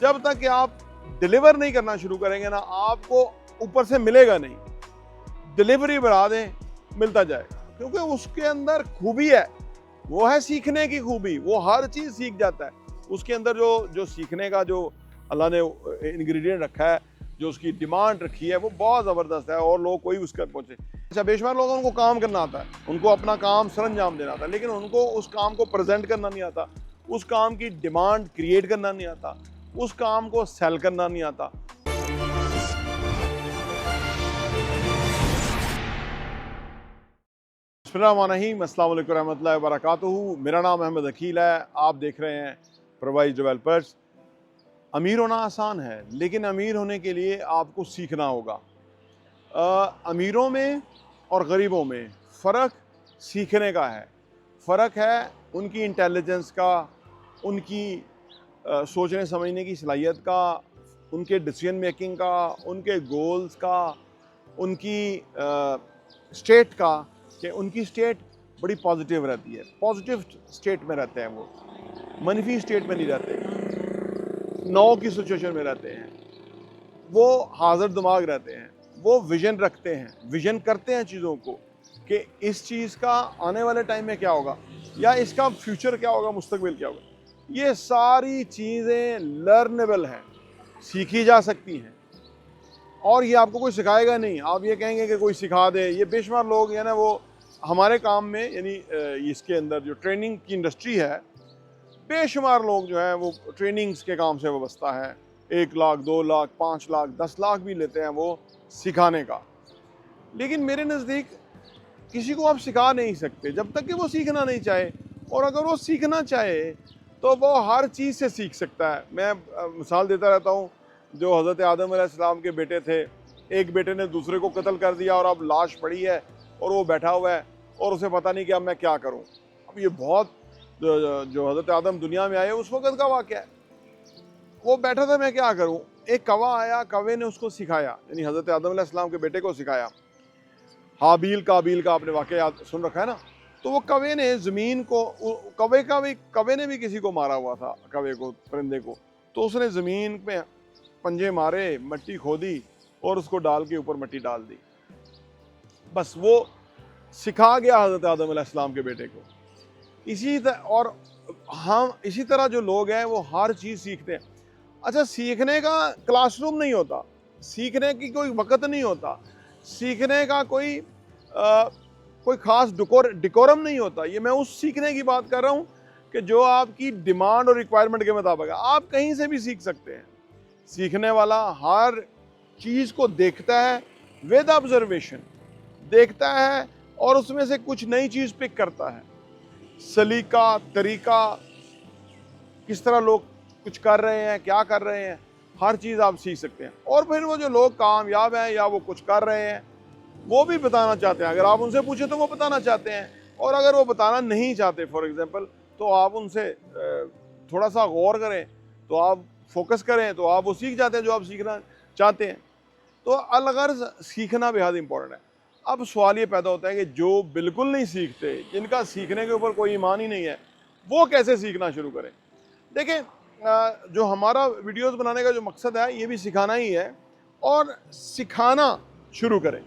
जब तक कि आप डिलीवर नहीं करना शुरू करेंगे ना, आपको ऊपर से मिलेगा नहीं। डिलीवरी बढ़ा दें, मिलता जाएगा, क्योंकि उसके अंदर खूबी है। वो है सीखने की खूबी, वो हर चीज़ सीख जाता है। उसके अंदर जो सीखने का जो अल्लाह ने इंग्रेडिएंट रखा है, जो उसकी डिमांड रखी है, वो बहुत ज़बरदस्त है और लोग कोई उसका पहुँचे। अच्छा, बेशुमार लोगों को काम करना आता है, उनको अपना काम सरअंजाम देना आता है, लेकिन उनको उस काम को प्रेजेंट करना नहीं आता, उस काम की डिमांड क्रिएट करना नहीं आता, उस काम को सेल करना नहीं आता। बिस्मिल्लाहिर्रहमानिर्रहीम, अस्सलाम वालेकुम रहमतुल्लाहि व बरकातुहू। मेरा नाम अहमद अकील है। आप देख रहे हैं प्रोवाइज डेवलपर्स। अमीर होना आसान है, लेकिन अमीर होने के लिए आपको सीखना होगा। अमीरों में और गरीबों में फ़र्क सीखने का है। फ़र्क है उनकी इंटेलिजेंस का, उनकी सोचने समझने की सलाहियत का, उनके डिसीजन मेकिंग का, उनके गोल्स का, उनकी स्टेट का, कि उनकी स्टेट बड़ी पॉजिटिव रहती है। पॉजिटिव स्टेट में रहते हैं वो, मनफी स्टेट में नहीं रहते, नो की सिचुएशन में रहते हैं। वो हाज़िर दिमाग रहते हैं, वो विजन रखते हैं, विजन करते हैं चीज़ों को कि इस चीज़ का आने वाले टाइम में क्या होगा, या इसका फ्यूचर क्या होगा, मुस्तकबिल क्या होगा। ये सारी चीज़ें लर्नेबल हैं, सीखी जा सकती हैं, और ये आपको कोई सिखाएगा नहीं। आप ये कहेंगे कि कोई सिखा दे। ये बेशुमार लोग हैं ना, वो हमारे काम में, यानी इसके अंदर जो ट्रेनिंग की इंडस्ट्री है, बेशुमार लोग जो हैं वो ट्रेनिंग्स के काम से वाबस्ता है। 1 लाख, 2 लाख, 5 लाख, 10 लाख भी लेते हैं वो सिखाने का। लेकिन मेरे नज़दीक किसी को आप सिखा नहीं सकते जब तक कि वो सीखना नहीं चाहे, और अगर वो सीखना चाहे तो वो हर चीज़ से सीख सकता है। मैं मिसाल देता रहता हूँ, जो हज़रत आदम अलैहिस्सलाम के बेटे थे, एक बेटे ने दूसरे को कत्ल कर दिया और अब लाश पड़ी है और वो बैठा हुआ है और उसे पता नहीं कि अब मैं क्या करूँ। अब ये बहुत, जो हज़रत आदम दुनिया में आए उस वक़्त का वाक़या है। वो बैठा था, मैं क्या करूँ। एक कौवा आया, कौवे ने उसको सिखाया, यानी हज़रत आदम अलैहिस्सलाम के बेटे को सिखाया। हाबील काबील का आपने वाक़या याद सुन रखा है ना। तो वो कौवे ने ज़मीन को, कौवे ने भी किसी को मारा हुआ था, कौवे को, परिंदे को। तो उसने ज़मीन पे पंजे मारे, मिट्टी खोदी और उसको डाल के ऊपर मिट्टी डाल दी। बस वो सिखा गया हज़रत आदम अलैहिस्सलाम के बेटे को। और हम इसी तरह जो लोग हैं वो हर चीज़ सीखते हैं। अच्छा, सीखने का क्लासरूम नहीं होता, सीखने की कोई वक़्त नहीं होता, सीखने का कोई ख़ास डिकोरम नहीं होता। ये मैं उस सीखने की बात कर रहा हूँ कि जो आपकी डिमांड और रिक्वायरमेंट के मुताबिक है। आप कहीं से भी सीख सकते हैं। सीखने वाला हर चीज़ को देखता है, विद ऑब्जर्वेशन देखता है, और उसमें से कुछ नई चीज़ पिक करता है। सलीका, तरीका, किस तरह लोग कुछ कर रहे हैं, क्या कर रहे हैं, हर चीज़ आप सीख सकते हैं। और फिर वो जो लोग कामयाब हैं या वो कुछ कर रहे हैं, वो भी बताना चाहते हैं। अगर आप उनसे पूछें तो वो बताना चाहते हैं, और अगर वो बताना नहीं चाहते फॉर एग्जांपल, तो आप उनसे थोड़ा सा गौर करें, तो आप फोकस करें, तो आप वो सीख जाते हैं जो आप सीखना चाहते हैं। तो अलगर्ज़ सीखना बेहद इंपॉर्टेंट है। अब सवाल ये पैदा होता है कि जो बिल्कुल नहीं सीखते, जिनका सीखने के ऊपर कोई ईमान ही नहीं है, वो कैसे सीखना शुरू करें। देखें, जो हमारा वीडियोस बनाने का जो मकसद है, ये भी सिखाना ही है, और सिखाना शुरू करें।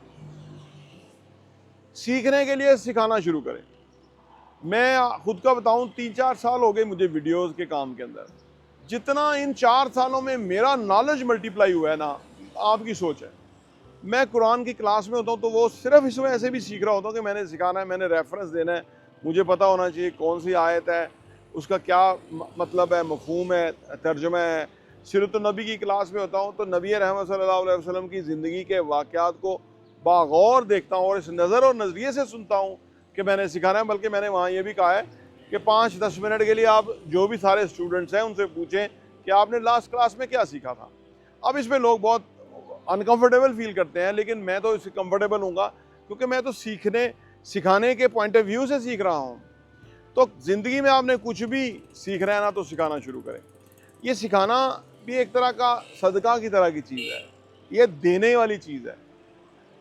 सीखने के लिए सिखाना शुरू करें। मैं खुद का बताऊं, 3-4 साल हो गए मुझे वीडियोस के काम के अंदर। जितना इन 4 सालों में मेरा नॉलेज मल्टीप्लाई हुआ है ना, आपकी सोच है। मैं कुरान की क्लास में होता हूँ तो वो सिर्फ इस वजह से भी सीख रहा होता हूँ कि मैंने सिखाना है, मैंने रेफरेंस देना है, मुझे पता होना चाहिए कौन सी आयत है, उसका क्या मतलब है, मफहूम है, तर्जुमा है। सीरत नबी की क्लास में होता हूँ तो नबी रहमत सल्लल्लाहु अलैहि वसल्लम की ज़िंदगी के वाक़यात को बागौर देखता हूँ और इस नज़र और नज़रिए से सुनता हूँ कि मैंने सिखाना है। बल्कि मैंने वहाँ ये भी कहा है कि 5-10 मिनट के लिए आप जो भी सारे स्टूडेंट्स हैं उनसे पूछें कि आपने लास्ट क्लास में क्या सीखा था। अब इसमें लोग बहुत अनकंफर्टेबल फील करते हैं, लेकिन मैं तो इससे कंफर्टेबल हूँगा, क्योंकि मैं तो सिखाने के पॉइंट ऑफ व्यू से सीख रहा हूँ। तो ज़िंदगी में आपने कुछ भी सीखना है ना, तो सिखाना शुरू करें। ये सिखाना भी एक तरह का सदका की तरह की चीज़ है, ये देने वाली चीज़ है।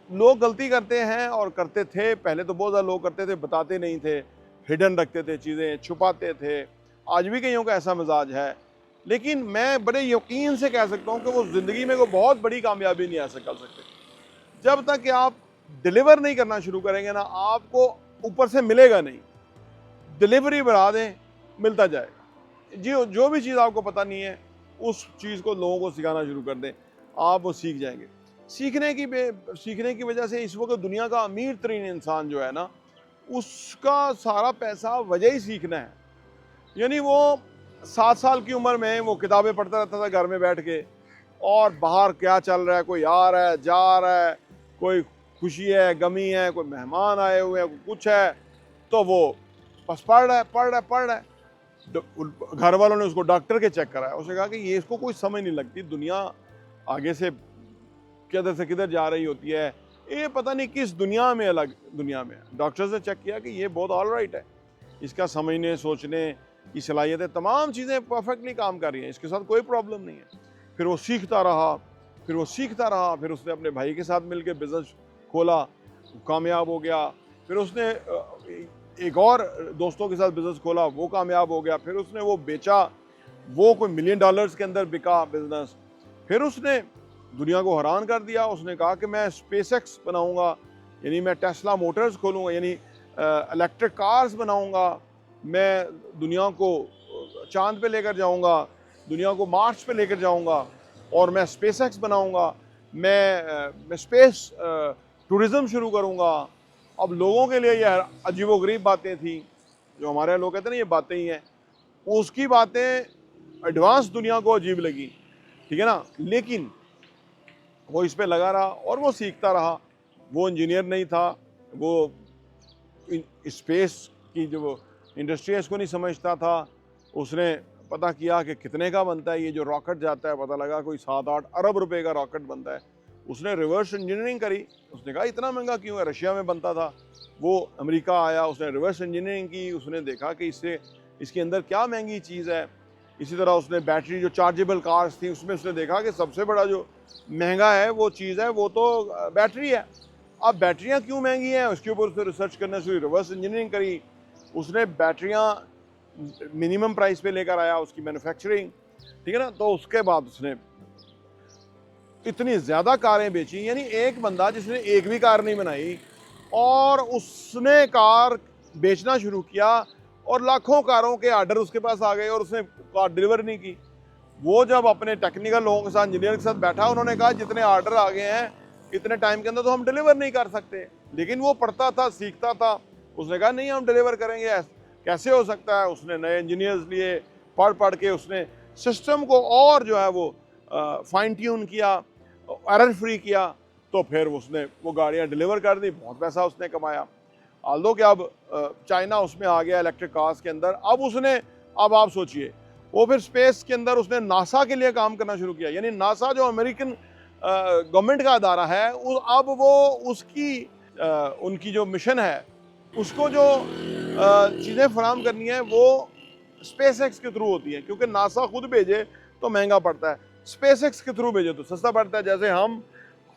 लोग गलती करते हैं और करते थे, पहले तो बहुत ज़्यादा लोग करते थे, बताते नहीं थे, हिडन रखते थे, चीज़ें छुपाते थे। आज भी कईयों का ऐसा मिजाज है लेकिन मैं बड़े यकीन से कह सकता हूँ कि वो ज़िंदगी में कोई बहुत बड़ी कामयाबी नहीं हासिल कर सकते जब तक कि आप डिलीवर नहीं करना शुरू करेंगे ना, आपको ऊपर से मिलेगा नहीं। डिलीवरी बढ़ा दें, मिलता जाएगा। जी, जो भी चीज़ आपको पता नहीं है उस चीज़ को लोगों को सिखाना शुरू कर दें, आप वो सीख जाएंगे। सीखने की वजह से इस वक्त दुनिया का अमीर तरीन इंसान जो है ना, उसका सारा पैसा वजह ही सीखना है। यानी वो 7 साल की उम्र में वो किताबें पढ़ता रहता था घर में बैठ के, और बाहर क्या चल रहा है, कोई आ रहा है, जा रहा है, कोई खुशी है, गमी है, कोई मेहमान आए हुए हैं, कुछ है, तो वो बस पढ़ रहा है। घर वालों ने उसको डॉक्टर के चेक कराया, उसने कहा कि ये इसको कोई समझ नहीं लगती, दुनिया आगे से किधर से किधर जा रही होती है, ये पता नहीं किस दुनिया में, अलग दुनिया में। डॉक्टर्स ने चेक किया कि ये बहुत ऑल राइट है, इसका समझने सोचने की सलाहियतें, तमाम चीज़ें परफेक्टली काम कर रही हैं, इसके साथ कोई प्रॉब्लम नहीं है। फिर वो सीखता रहा, फिर उसने अपने भाई के साथ मिलकर बिजनेस खोला, कामयाब हो गया। फिर उसने एक और दोस्तों के साथ बिजनेस खोला, वो कामयाब हो गया। फिर उसने वो बेचा, वो कोई $1 मिलियन के अंदर बिका बिजनेस। फिर उसने दुनिया को हैरान कर दिया, उसने कहा कि मैं स्पेसएक्स बनाऊंगा, यानी मैं टेस्ला मोटर्स खोलूंगा, यानी इलेक्ट्रिक कार्स बनाऊंगा, मैं दुनिया को चांद पे लेकर जाऊंगा, दुनिया को मार्स पे लेकर जाऊंगा, और मैं स्पेसएक्स बनाऊंगा, मैं स्पेस टूरिज्म शुरू करूंगा। अब लोगों के लिए यह अजीबोगरीब बातें थी, जो हमारे लोग कहते हैं ना ये बातें ही हैं, उसकी बातें एडवांस दुनिया को अजीब लगी, ठीक है ना। लेकिन वो इस पे लगा रहा और वो सीखता रहा। वो इंजीनियर नहीं था, वो स्पेस की जो इंडस्ट्री है इसको नहीं समझता था। उसने पता किया कि कितने का बनता है ये जो रॉकेट जाता है, पता लगा कोई 7-8 अरब रुपए का रॉकेट बनता है। उसने रिवर्स इंजीनियरिंग करी, उसने कहा इतना महंगा क्यों है, रशिया में बनता था। वो अमेरिका आया, उसने रिवर्स इंजीनियरिंग की, उसने देखा कि इसके अंदर क्या महंगी चीज़ है। इसी तरह उसने बैटरी, जो चार्जेबल कार्स थी, उसमें उसने देखा कि सबसे बड़ा जो महंगा है वो चीज़ है वो तो बैटरी है। अब बैटरियाँ क्यों महंगी हैं, उसके ऊपर उसने रिसर्च करना शुरू, रिवर्स इंजीनियरिंग करी। उसने बैटरियाँ मिनिमम प्राइस पे लेकर आया, उसकी मैन्युफैक्चरिंग, ठीक है ना। तो उसके बाद उसने इतनी ज़्यादा कारें बेची, यानी एक बंदा जिसने एक भी कार नहीं बनाई और उसने कार बेचना शुरू किया, और लाखों कारों के आर्डर उसके पास आ गए और उसने कार डिलीवर नहीं की। वो जब अपने टेक्निकल लोगों के साथ, इंजीनियर के साथ बैठा, उन्होंने कहा जितने आर्डर आ गए हैं इतने टाइम के अंदर तो हम डिलीवर नहीं कर सकते। लेकिन वो पढ़ता था, सीखता था, उसने कहा नहीं हम डिलीवर करेंगे, कैसे हो सकता है। उसने नए इंजीनियर्स लिए, पढ़ के उसने सिस्टम को और जो है वो फाइन ट्यून किया, एरर फ्री किया, तो फिर उसने वो गाड़ियाँ डिलीवर कर दी, बहुत पैसा उसने कमाया। आल्दो कि अब चाइना उसमें आ गया इलेक्ट्रिक कार्स के अंदर। अब आप सोचिए, वो फिर स्पेस के अंदर उसने नासा के लिए काम करना शुरू किया, यानी नासा जो अमेरिकन गवर्नमेंट का अदारा है, अब वो उनकी जो मिशन है उसको जो चीज़ें फराहम करनी है वो स्पेसएक्स के थ्रू होती है, क्योंकि नासा खुद भेजे तो महंगा पड़ता है, स्पेसएक्स के थ्रू भेजे तो सस्ता पड़ता है। जैसे हम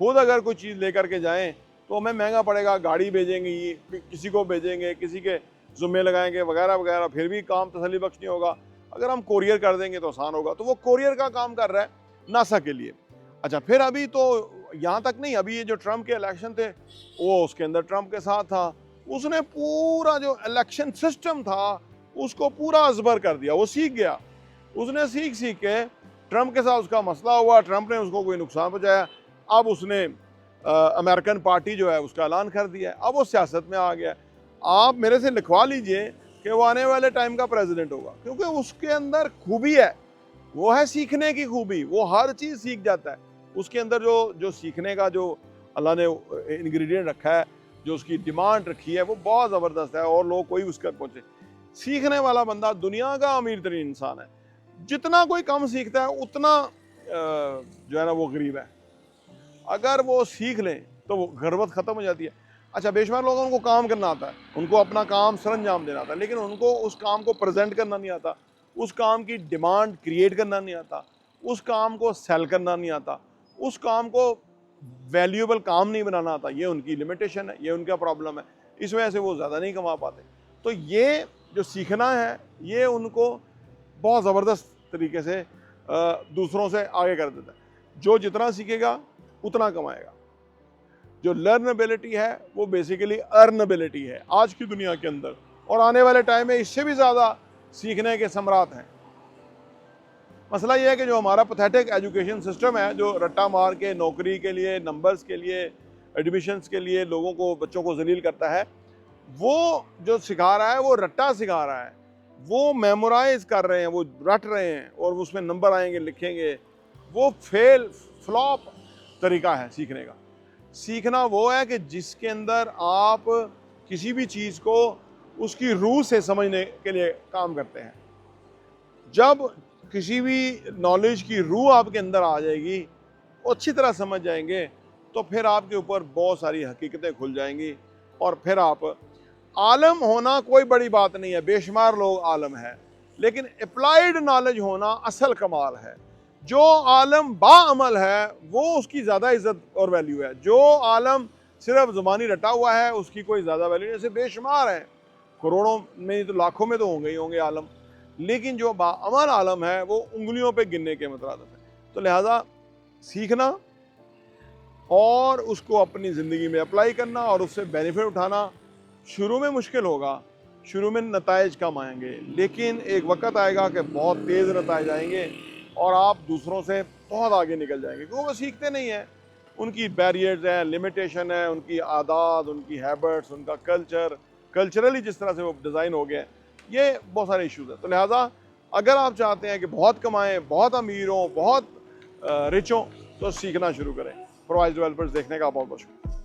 खुद अगर कोई चीज़ लेकर के जाएं तो हमें महंगा पड़ेगा, गाड़ी भेजेंगे, किसी को भेजेंगे, किसी के ज़ुम्मे लगाएंगे वगैरह वगैरह, फिर भी काम तसल्ली बख्श नहीं होगा। अगर हम कोरियर कर देंगे तो आसान होगा। तो वो कोरियर का काम कर रहा है नासा के लिए। अच्छा, फिर अभी तो यहाँ तक नहीं, अभी ये जो ट्रम्प के इलेक्शन थे वो उसके अंदर ट्रम्प के साथ था, उसने पूरा जो इलेक्शन सिस्टम था उसको पूरा अजबर कर दिया। वो सीख गया, उसने सीख के ट्रम्प के साथ उसका मसला हुआ, ट्रम्प ने उसको कोई नुकसान पहुँचाया, अब उसने अमेरिकन पार्टी जो है उसका ऐलान कर दिया है, अब वो सियासत में आ गया। आप मेरे से लिखवा लीजिए कि वो आने वाले टाइम का प्रेसिडेंट होगा, क्योंकि उसके अंदर खूबी है, वो है सीखने की खूबी, वो हर चीज़ सीख जाता है। उसके अंदर जो सीखने का जो अल्लाह ने इंग्रेडिएंट रखा है, जो उसकी डिमांड रखी है, वो बहुत ज़बरदस्त है, और लोग कोई उसका पहुँचे। सीखने वाला बंदा दुनिया का अमीर तरीन इंसान है। जितना कोई कम सीखता है उतना जो है ना वो गरीब है। अगर वो सीख लें तो वो गुर्बत ख़त्म हो जाती है। अच्छा, बेशुमार लोगों को काम करना आता है, उनको अपना काम सरअंजाम देना आता है, लेकिन उनको उस काम को प्रेजेंट करना नहीं आता, उस काम की डिमांड क्रिएट करना नहीं आता, उस काम को सेल करना नहीं आता, उस काम को वैल्यूएबल काम नहीं बनाना आता। ये उनकी लिमिटेशन है, ये उनका प्रॉब्लम है, इस वजह से वो ज़्यादा नहीं कमा पाते। तो ये जो सीखना है ये उनको बहुत ज़बरदस्त तरीके से दूसरों से आगे कर देता है। जो जितना सीखेगा उतना कमाएगा। जो लर्नबिलिटी है वो बेसिकली अर्नबिलिटी है आज की दुनिया के अंदर, और आने वाले टाइम में इससे भी ज़्यादा सीखने के सम्राट हैं। मसला ये है कि जो हमारा पैथेटिक एजुकेशन सिस्टम है, जो रट्टा मार के नौकरी के लिए, नंबर्स के लिए, एडमिशन्स के लिए लोगों को, बच्चों को जलील करता है, वो जो सिखा रहा है वो रट्टा सिखा रहा है। वो मेमोराइज कर रहे हैं, वो रट रहे हैं और उसमें नंबर आएंगे, लिखेंगे। वो फ्लॉप तरीका है सीखने का। सीखना वो है कि जिसके अंदर आप किसी भी चीज़ को उसकी रूह से समझने के लिए काम करते हैं। जब किसी भी नॉलेज की रूह आपके अंदर आ जाएगी, अच्छी तरह समझ जाएंगे, तो फिर आपके ऊपर बहुत सारी हकीकतें खुल जाएंगी और फिर आप आलम होना कोई बड़ी बात नहीं है, बेशुमार लोग आलम हैं, लेकिन अप्लाइड नॉलेज होना असल कमाल है। जो आलम बाअमल है वो उसकी ज़्यादा इज्जत और वैल्यू है। जो आलम सिर्फ ज़ुबानी रटा हुआ है उसकी कोई ज़्यादा वैल्यू नहीं। ऐसे बेशुमार हैं, करोड़ों में तो लाखों में तो होंगे ही होंगे आलम, लेकिन जो बाअमल आलम है वो उंगलियों पे गिनने के मुतरादिफ है। तो लिहाजा सीखना और उसको अपनी ज़िंदगी में अप्लाई करना और उससे बेनिफिट उठाना शुरू में मुश्किल होगा, शुरू में नताइज कम आएंगे, लेकिन एक वक्त आएगा कि बहुत तेज़ नताइज आएंगे और आप दूसरों से बहुत आगे निकल जाएंगे, क्योंकि वो सीखते नहीं हैं। उनकी बैरियर्स हैं, लिमिटेशन है, उनकी आदत, उनकी हैबिट्स, उनका कल्चरली जिस तरह से वो डिज़ाइन हो गया है, ये बहुत सारे इश्यूज़ हैं। तो लिहाजा अगर आप चाहते हैं कि बहुत कमाएं, बहुत अमीर हों, बहुत रिच हों, तो सीखना शुरू करें। प्रोवाइज डेवलपर्स देखने का बहुत बहुत शुक्रिया।